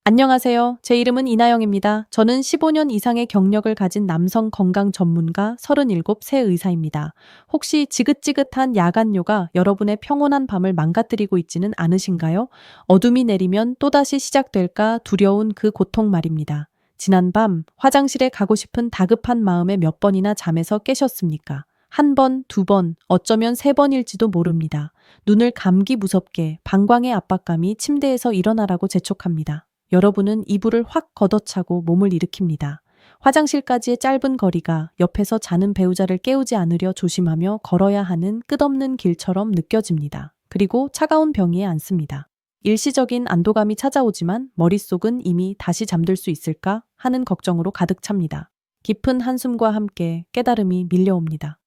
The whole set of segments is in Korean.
안녕하세요. 제 이름은 이나영입니다. 저는 15년 이상의 경력을 가진 남성 건강 전문가 37 세 의사입니다. 혹시 지긋지긋한 야간요가 여러분의 평온한 밤을 망가뜨리고 있지는 않으신가요? 어둠이 내리면 또다시 시작될까 두려운 그 고통 말입니다. 지난밤 화장실에 가고 싶은 다급한 마음에 몇 번이나 잠에서 깨셨습니까? 한 번, 두 번, 어쩌면 세 번일지도 모릅니다. 눈을 감기 무섭게 방광의 압박감이 침대에서 일어나라고 재촉합니다. 여러분은 이불을 확 걷어차고 몸을 일으킵니다. 화장실까지의 짧은 거리가 옆에서 자는 배우자를 깨우지 않으려 조심하며 걸어야 하는 끝없는 길처럼 느껴집니다. 그리고 차가운 병이에 앉습니다. 일시적인 안도감이 찾아오지만 머릿속은 이미 다시 잠들 수 있을까 하는 걱정으로 가득 찹니다. 깊은 한숨과 함께 깨달음이 밀려옵니다.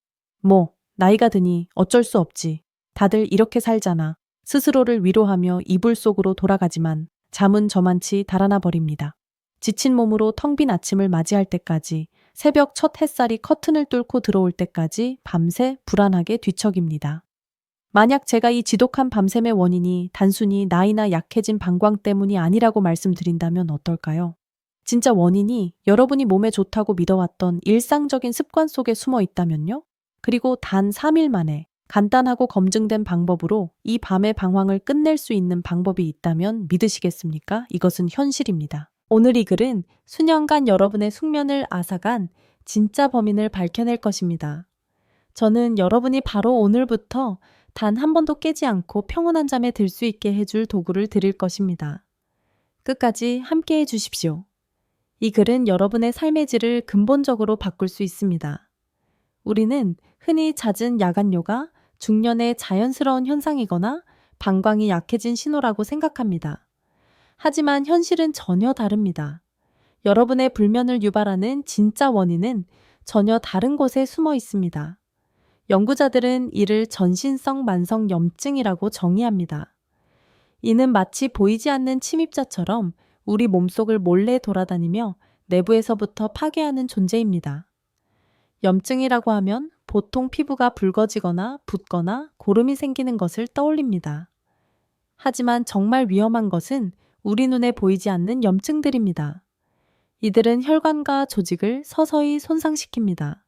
나이가 드니 어쩔 수 없지. 다들 이렇게 살잖아. 스스로를 위로하며 이불 속으로 돌아가지만 잠은 저만치 달아나 버립니다. 지친 몸으로 텅 빈 아침을 맞이할 때까지, 새벽 첫 햇살이 커튼을 뚫고 들어올 때까지 밤새 불안하게 뒤척입니다. 만약 제가 이 지독한 밤샘의 원인이 단순히 나이나 약해진 방광 때문이 아니라고 말씀드린다면 어떨까요? 진짜 원인이 여러분이 몸에 좋다고 믿어왔던 일상적인 습관 속에 숨어 있다면요? 그리고 단 3일 만에 간단하고 검증된 방법으로 이 밤의 방황을 끝낼 수 있는 방법이 있다면 믿으시겠습니까? 이것은 현실입니다. 오늘 이 글은 수년간 여러분의 숙면을 앗아간 진짜 범인을 밝혀낼 것입니다. 저는 여러분이 바로 오늘부터 단 한 번도 깨지 않고 평온한 잠에 들 수 있게 해줄 도구를 드릴 것입니다. 끝까지 함께 해주십시오. 이 글은 여러분의 삶의 질을 근본적으로 바꿀 수 있습니다. 우리는 흔히 잦은 야간요가 중년의 자연스러운 현상이거나 방광이 약해진 신호라고 생각합니다. 하지만 현실은 전혀 다릅니다. 여러분의 불면을 유발하는 진짜 원인은 전혀 다른 곳에 숨어 있습니다. 연구자들은 이를 전신성 만성 염증이라고 정의합니다. 이는 마치 보이지 않는 침입자처럼 우리 몸속을 몰래 돌아다니며 내부에서부터 파괴하는 존재입니다. 염증이라고 하면 보통 피부가 붉어지거나 붓거나 고름이 생기는 것을 떠올립니다. 하지만 정말 위험한 것은 우리 눈에 보이지 않는 염증들입니다. 이들은 혈관과 조직을 서서히 손상시킵니다.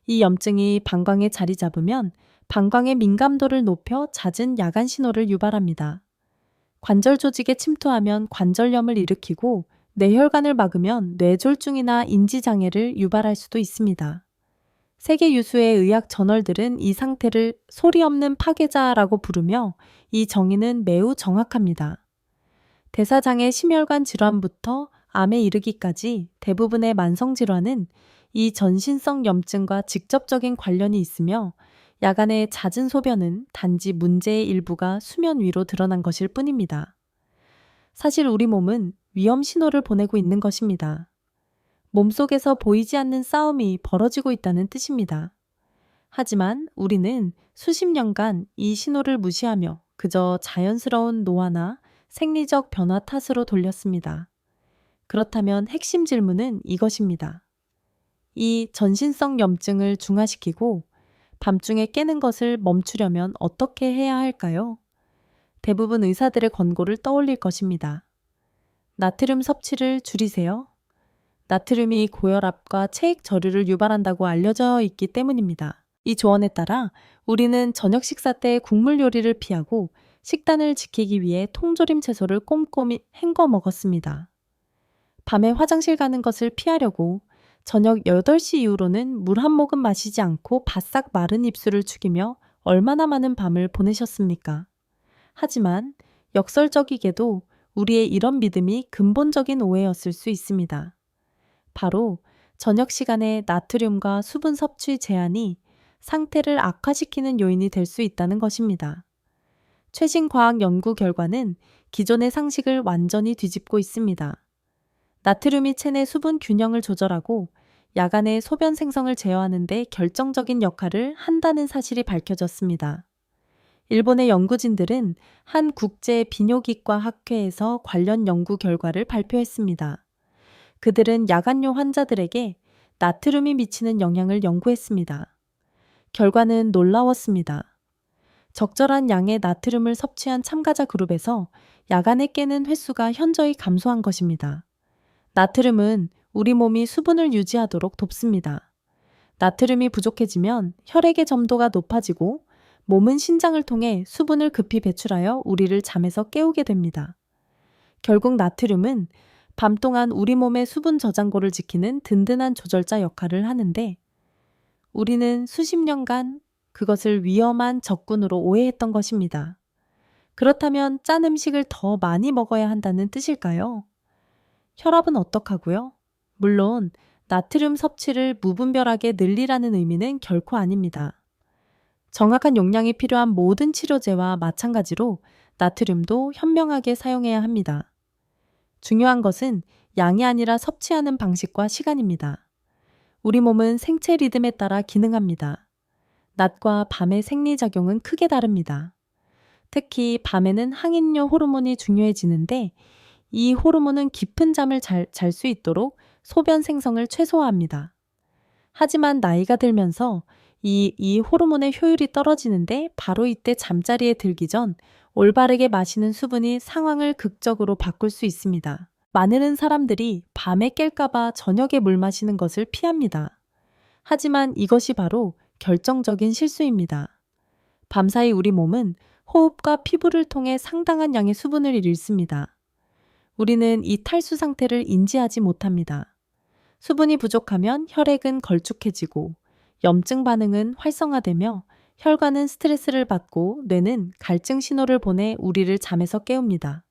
이 염증이 방광에 자리 잡으면 방광의 민감도를 높여 잦은 야간 신호를 유발합니다. 관절 조직에 침투하면 관절염을 일으키고 뇌혈관을 막으면 뇌졸중이나 인지장애를 유발할 수도 있습니다. 세계 유수의 의학 저널들은 이 상태를 소리 없는 파괴자라고 부르며 이 정의는 매우 정확합니다. 대사장애 심혈관 질환부터 암에 이르기까지 대부분의 만성 질환은 이 전신성 염증과 직접적인 관련이 있으며 야간의 잦은 소변은 단지 문제의 일부가 수면 위로 드러난 것일 뿐입니다. 사실 우리 몸은 위험 신호를 보내고 있는 것입니다. 몸속에서 보이지 않는 싸움이 벌어지고 있다는 뜻입니다. 하지만 우리는 수십 년간 이 신호를 무시하며 그저 자연스러운 노화나 생리적 변화 탓으로 돌렸습니다. 그렇다면 핵심 질문은 이것입니다. 이 전신성 염증을 중화시키고 밤중에 깨는 것을 멈추려면 어떻게 해야 할까요? 대부분 의사들의 권고를 떠올릴 것입니다. 나트륨 섭취를 줄이세요. 나트륨이 고혈압과 체액 저류를 유발한다고 알려져 있기 때문입니다. 이 조언에 따라 우리는 저녁 식사 때 국물 요리를 피하고 식단을 지키기 위해 통조림 채소를 꼼꼼히 헹궈 먹었습니다. 밤에 화장실 가는 것을 피하려고 저녁 8시 이후로는 물 한 모금 마시지 않고 바싹 마른 입술을 축이며 얼마나 많은 밤을 보내셨습니까? 하지만 역설적이게도 우리의 이런 믿음이 근본적인 오해였을 수 있습니다. 바로 저녁 시간에 나트륨과 수분 섭취 제한이 상태를 악화시키는 요인이 될 수 있다는 것입니다. 최신 과학 연구 결과는 기존의 상식을 완전히 뒤집고 있습니다. 나트륨이 체내 수분 균형을 조절하고 야간의 소변 생성을 제어하는 데 결정적인 역할을 한다는 사실이 밝혀졌습니다. 일본의 연구진들은 한 국제 비뇨기과 학회에서 관련 연구 결과를 발표했습니다. 그들은 야간요 환자들에게 나트륨이 미치는 영향을 연구했습니다. 결과는 놀라웠습니다. 적절한 양의 나트륨을 섭취한 참가자 그룹에서 야간에 깨는 횟수가 현저히 감소한 것입니다. 나트륨은 우리 몸이 수분을 유지하도록 돕습니다. 나트륨이 부족해지면 혈액의 점도가 높아지고 몸은 신장을 통해 수분을 급히 배출하여 우리를 잠에서 깨우게 됩니다. 결국 나트륨은 밤 동안 우리 몸의 수분 저장고를 지키는 든든한 조절자 역할을 하는데 우리는 수십 년간 그것을 위험한 적군으로 오해했던 것입니다. 그렇다면 짠 음식을 더 많이 먹어야 한다는 뜻일까요? 혈압은 어떡하고요? 물론 나트륨 섭취를 무분별하게 늘리라는 의미는 결코 아닙니다. 정확한 용량이 필요한 모든 치료제와 마찬가지로 나트륨도 현명하게 사용해야 합니다. 중요한 것은 양이 아니라 섭취하는 방식과 시간입니다. 우리 몸은 생체 리듬에 따라 기능합니다. 낮과 밤의 생리작용은 크게 다릅니다. 특히 밤에는 항인류 호르몬이 중요해지는데 이 호르몬은 깊은 잠을 잘 수 있도록 소변 생성을 최소화합니다. 하지만 나이가 들면서 이 호르몬의 효율이 떨어지는데 바로 이때 잠자리에 들기 전 올바르게 마시는 수분이 상황을 극적으로 바꿀 수 있습니다. 많은 사람들이 밤에 깰까봐 저녁에 물 마시는 것을 피합니다. 하지만 이것이 바로 결정적인 실수입니다. 밤사이 우리 몸은 호흡과 피부를 통해 상당한 양의 수분을 잃습니다. 우리는 이 탈수 상태를 인지하지 못합니다. 수분이 부족하면 혈액은 걸쭉해지고 염증 반응은 활성화되며 혈관은 스트레스를 받고 뇌는 갈증 신호를 보내 우리를 잠에서 깨웁니다.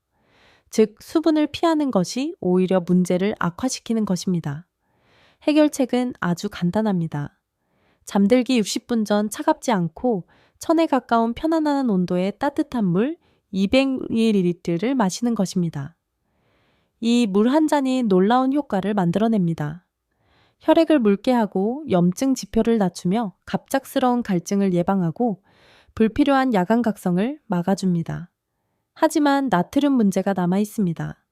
즉, 수분을 피하는 것이 오히려 문제를 악화시키는 것입니다. 해결책은 아주 간단합니다. 잠들기 60분 전 차갑지 않고 1000에 가까운 편안한 온도의 따뜻한 물 200ml를 마시는 것입니다. 이 물 한 잔이 놀라운 효과를 만들어냅니다. 혈액을 묽게 하고 염증 지표를 낮추며 갑작스러운 갈증을 예방하고 불필요한 야간 각성을 막아줍니다. 하지만 나트륨 문제가 남아 있습니다.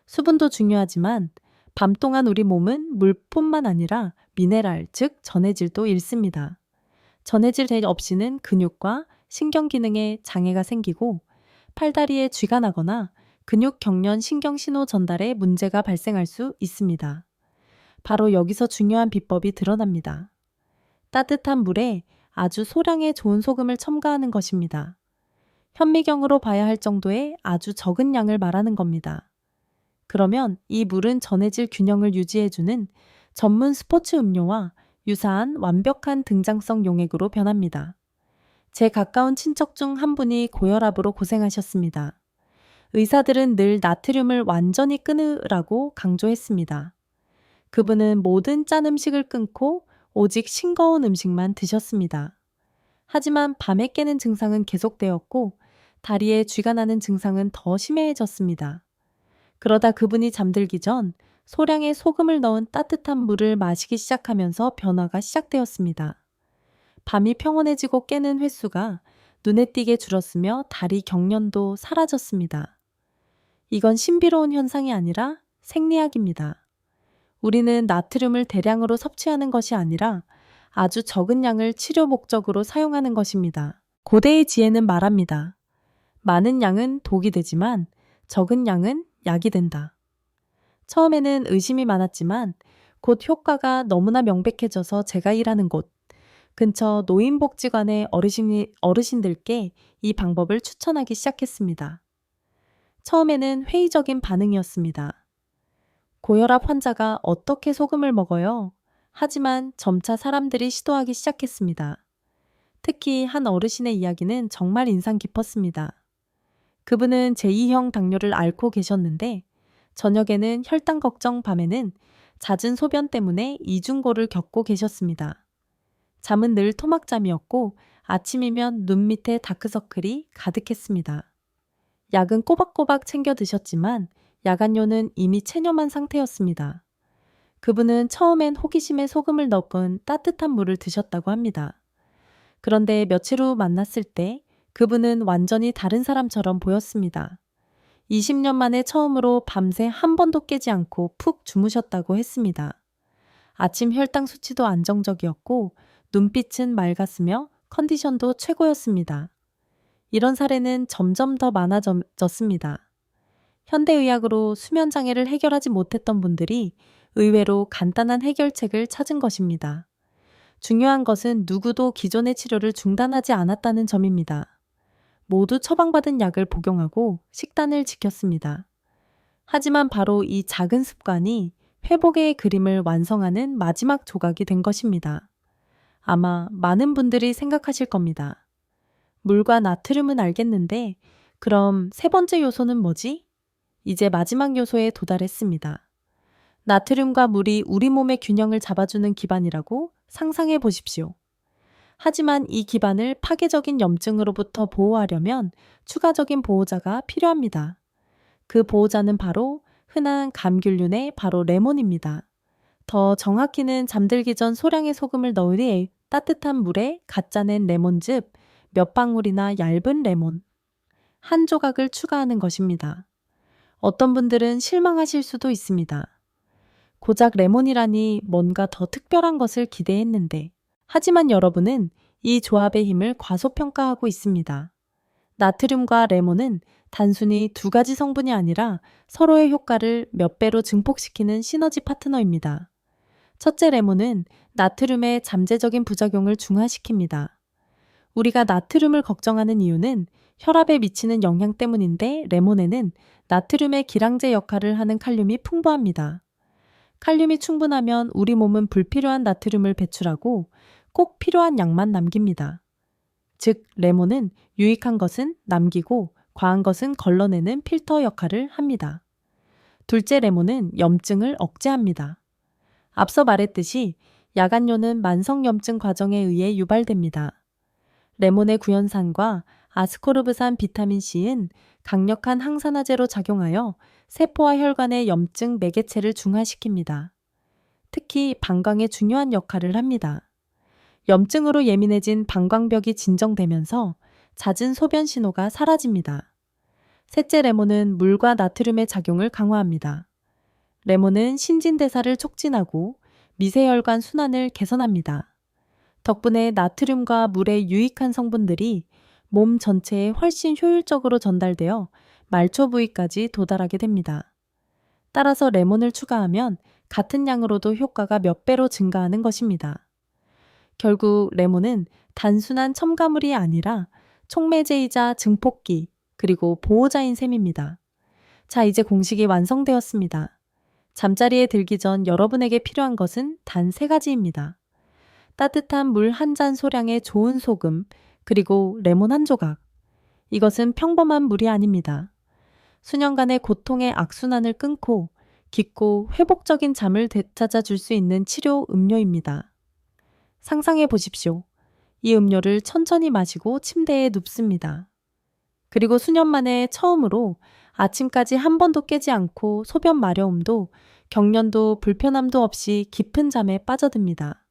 수분도 중요하지만 밤 동안 우리 몸은 물뿐만 아니라 미네랄, 즉 전해질도 잃습니다. 전해질 없이는 근육과 신경 기능에 장애가 생기고 팔다리에 쥐가 나거나 근육 경련 신경 신호 전달에 문제가 발생할 수 있습니다. 바로 여기서 중요한 비법이 드러납니다. 따뜻한 물에 아주 소량의 좋은 소금을 첨가하는 것입니다. 현미경으로 봐야 할 정도의 아주 적은 양을 말하는 겁니다. 그러면 이 물은 전해질 균형을 유지해주는 전문 스포츠 음료와 유사한 완벽한 등장성 용액으로 변합니다. 제 가까운 친척 중 한 분이 고혈압으로 고생하셨습니다. 의사들은 늘 나트륨을 완전히 끊으라고 강조했습니다. 그분은 모든 짠 음식을 끊고 오직 싱거운 음식만 드셨습니다. 하지만 밤에 깨는 증상은 계속되었고 다리에 쥐가 나는 증상은 더 심해졌습니다. 그러다 그분이 잠들기 전 소량의 소금을 넣은 따뜻한 물을 마시기 시작하면서 변화가 시작되었습니다. 밤이 평온해지고 깨는 횟수가 눈에 띄게 줄었으며 다리 경련도 사라졌습니다. 이건 신비로운 현상이 아니라 생리학입니다. 우리는 나트륨을 대량으로 섭취하는 것이 아니라 아주 적은 양을 치료 목적으로 사용하는 것입니다. 고대의 지혜는 말합니다. 많은 양은 독이 되지만 적은 양은 약이 된다. 처음에는 의심이 많았지만 곧 효과가 너무나 명백해져서 제가 일하는 곳 근처 노인복지관의 어르신들께 이 방법을 추천하기 시작했습니다. 처음에는 회의적인 반응이었습니다. 고혈압 환자가 어떻게 소금을 먹어요? 하지만 점차 사람들이 시도하기 시작했습니다. 특히 한 어르신의 이야기는 정말 인상 깊었습니다. 그분은 제2형 당뇨를 앓고 계셨는데 저녁에는 혈당 걱정, 밤에는 잦은 소변 때문에 이중고를 겪고 계셨습니다. 잠은 늘 토막잠이었고 아침이면 눈 밑에 다크서클이 가득했습니다. 약은 꼬박꼬박 챙겨 드셨지만 야간료는 이미 체념한 상태였습니다. 그분은 처음엔 호기심에 소금을 넣은 따뜻한 물을 드셨다고 합니다. 그런데 며칠 후 만났을 때 그분은 완전히 다른 사람처럼 보였습니다. 20년 만에 처음으로 밤새 한 번도 깨지 않고 푹 주무셨다고 했습니다. 아침 혈당 수치도 안정적이었고 눈빛은 맑았으며 컨디션도 최고였습니다. 이런 사례는 점점 더 많아졌습니다. 현대의학으로 수면 장애를 해결하지 못했던 분들이 의외로 간단한 해결책을 찾은 것입니다. 중요한 것은 누구도 기존의 치료를 중단하지 않았다는 점입니다. 모두 처방받은 약을 복용하고 식단을 지켰습니다. 하지만 바로 이 작은 습관이 회복의 그림을 완성하는 마지막 조각이 된 것입니다. 아마 많은 분들이 생각하실 겁니다. 물과 나트륨은 알겠는데, 그럼 세 번째 요소는 뭐지? 이제 마지막 요소에 도달했습니다. 나트륨과 물이 우리 몸의 균형을 잡아주는 기반이라고 상상해 보십시오. 하지만 이 기반을 파괴적인 염증으로부터 보호하려면 추가적인 보호자가 필요합니다. 그 보호자는 바로 흔한 감귤류의 바로 레몬입니다. 더 정확히는 잠들기 전 소량의 소금을 넣은 뒤에 따뜻한 물에 갓 짜낸 레몬즙 몇 방울이나 얇은 레몬 한 조각을 추가하는 것입니다. 어떤 분들은 실망하실 수도 있습니다. 고작 레몬이라니 뭔가 더 특별한 것을 기대했는데. 하지만 여러분은 이 조합의 힘을 과소평가하고 있습니다. 나트륨과 레몬은 단순히 두 가지 성분이 아니라 서로의 효과를 몇 배로 증폭시키는 시너지 파트너입니다. 첫째, 레몬은 나트륨의 잠재적인 부작용을 중화시킵니다. 우리가 나트륨을 걱정하는 이유는 혈압에 미치는 영향 때문인데, 레몬에는 나트륨의 기량제 역할을 하는 칼륨이 풍부합니다. 칼륨이 충분하면 우리 몸은 불필요한 나트륨을 배출하고 꼭 필요한 양만 남깁니다. 즉, 레몬은 유익한 것은 남기고 과한 것은 걸러내는 필터 역할을 합니다. 둘째, 레몬은 염증을 억제합니다. 앞서 말했듯이 야간뇨는 만성염증 과정에 의해 유발됩니다. 레몬의 구연산과 아스코르브산 비타민C는 강력한 항산화제로 작용하여 세포와 혈관의 염증 매개체를 중화시킵니다. 특히 방광에 중요한 역할을 합니다. 염증으로 예민해진 방광벽이 진정되면서 잦은 소변 신호가 사라집니다. 셋째, 레몬은 물과 나트륨의 작용을 강화합니다. 레몬은 신진대사를 촉진하고 미세혈관 순환을 개선합니다. 덕분에 나트륨과 물의 유익한 성분들이 몸 전체에 훨씬 효율적으로 전달되어 말초 부위까지 도달하게 됩니다. 따라서 레몬을 추가하면 같은 양으로도 효과가 몇 배로 증가하는 것입니다. 결국 레몬은 단순한 첨가물이 아니라 촉매제이자 증폭기, 그리고 보호자인 셈입니다. 자, 이제 공식이 완성되었습니다. 잠자리에 들기 전 여러분에게 필요한 것은 단 3가지입니다. 따뜻한 물 한 잔 소량의 좋은 소금, 그리고 레몬 한 조각. 이것은 평범한 물이 아닙니다. 수년간의 고통의 악순환을 끊고 깊고 회복적인 잠을 되찾아 줄 수 있는 치료 음료입니다. 상상해 보십시오. 이 음료를 천천히 마시고 침대에 눕습니다. 그리고 수년 만에 처음으로 아침까지 한 번도 깨지 않고 소변 마려움도 경련도 불편함도 없이 깊은 잠에 빠져듭니다.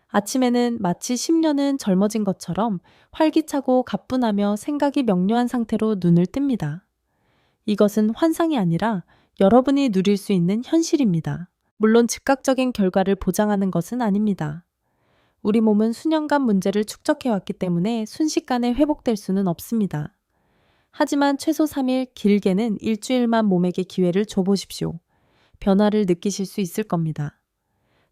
아침에는 마치 10년은 젊어진 것처럼 활기차고 가뿐하며 생각이 명료한 상태로 눈을 뜹니다. 이것은 환상이 아니라 여러분이 누릴 수 있는 현실입니다. 물론 즉각적인 결과를 보장하는 것은 아닙니다. 우리 몸은 수년간 문제를 축적해왔기 때문에 순식간에 회복될 수는 없습니다. 하지만 최소 3일, 길게는 일주일만 몸에게 기회를 줘보십시오. 변화를 느끼실 수 있을 겁니다.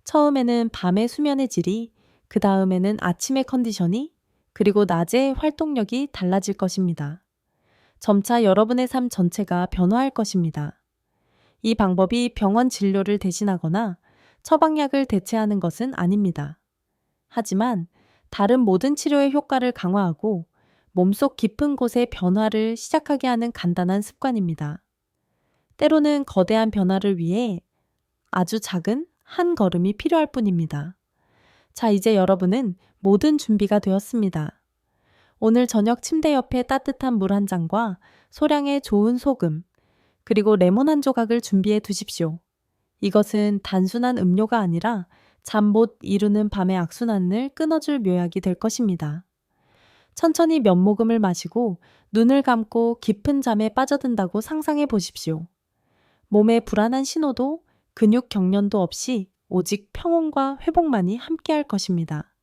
처음에는 밤의 수면의 질이, 그 다음에는 아침의 컨디션이, 그리고 낮의 활동력이 달라질 것입니다. 점차 여러분의 삶 전체가 변화할 것입니다. 이 방법이 병원 진료를 대신하거나 처방약을 대체하는 것은 아닙니다. 하지만 다른 모든 치료의 효과를 강화하고 몸속 깊은 곳의 변화를 시작하게 하는 간단한 습관입니다. 때로는 거대한 변화를 위해 아주 작은 한 걸음이 필요할 뿐입니다. 자, 이제 여러분은 모든 준비가 되었습니다. 오늘 저녁 침대 옆에 따뜻한 물 한 잔과 소량의 좋은 소금, 그리고 레몬 한 조각을 준비해 두십시오. 이것은 단순한 음료가 아니라 잠 못 이루는 밤의 악순환을 끊어줄 묘약이 될 것입니다. 천천히 몇 모금을 마시고 눈을 감고 깊은 잠에 빠져든다고 상상해 보십시오. 몸의 불안한 신호도 근육 경련도 없이 오직 평온과 회복만이 함께할 것입니다.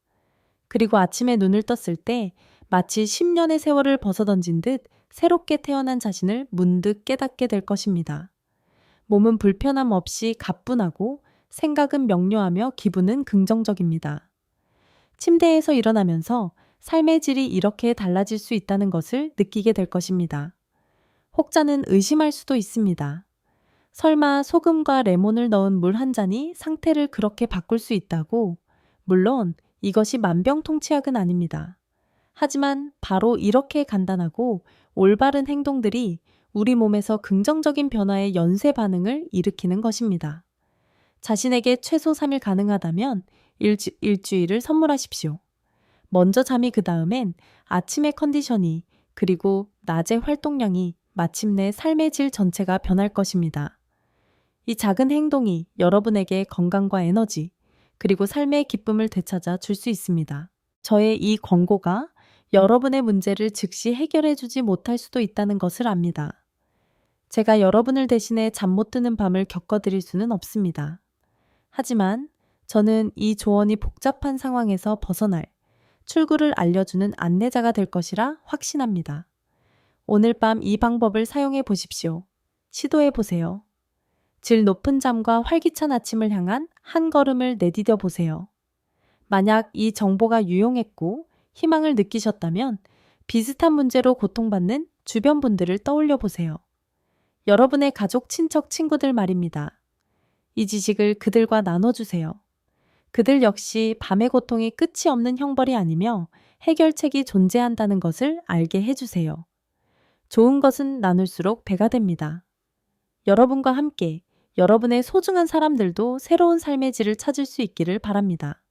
그리고 아침에 눈을 떴을 때 마치 10년의 세월을 벗어던진 듯 새롭게 태어난 자신을 문득 깨닫게 될 것입니다. 몸은 불편함 없이 가뿐하고 생각은 명료하며 기분은 긍정적입니다. 침대에서 일어나면서 삶의 질이 이렇게 달라질 수 있다는 것을 느끼게 될 것입니다. 혹자는 의심할 수도 있습니다. 설마 소금과 레몬을 넣은 물 한 잔이 상태를 그렇게 바꿀 수 있다고? 물론 이것이 만병통치약은 아닙니다. 하지만 바로 이렇게 간단하고 올바른 행동들이 우리 몸에서 긍정적인 변화의 연쇄 반응을 일으키는 것입니다. 자신에게 최소 3일 가능하다면 일주일을 선물하십시오. 먼저 잠이 그 다음엔 아침의 컨디션이 그리고 낮의 활동량이 마침내 삶의 질 전체가 변할 것입니다. 이 작은 행동이 여러분에게 건강과 에너지 그리고 삶의 기쁨을 되찾아 줄 수 있습니다. 저의 이 권고가 여러분의 문제를 즉시 해결해 주지 못할 수도 있다는 것을 압니다. 제가 여러분을 대신해 잠 못 드는 밤을 겪어드릴 수는 없습니다. 하지만 저는 이 조언이 복잡한 상황에서 벗어날 출구를 알려주는 안내자가 될 것이라 확신합니다. 오늘 밤 이 방법을 사용해 보십시오. 시도해 보세요. 질 높은 잠과 활기찬 아침을 향한 한 걸음을 내디뎌 보세요. 만약 이 정보가 유용했고 희망을 느끼셨다면 비슷한 문제로 고통받는 주변 분들을 떠올려 보세요. 여러분의 가족, 친척, 친구들 말입니다. 이 지식을 그들과 나눠주세요. 그들 역시 밤의 고통이 끝이 없는 형벌이 아니며 해결책이 존재한다는 것을 알게 해주세요. 좋은 것은 나눌수록 배가 됩니다. 여러분과 함께 여러분의 소중한 사람들도 새로운 삶의 질을 찾을 수 있기를 바랍니다.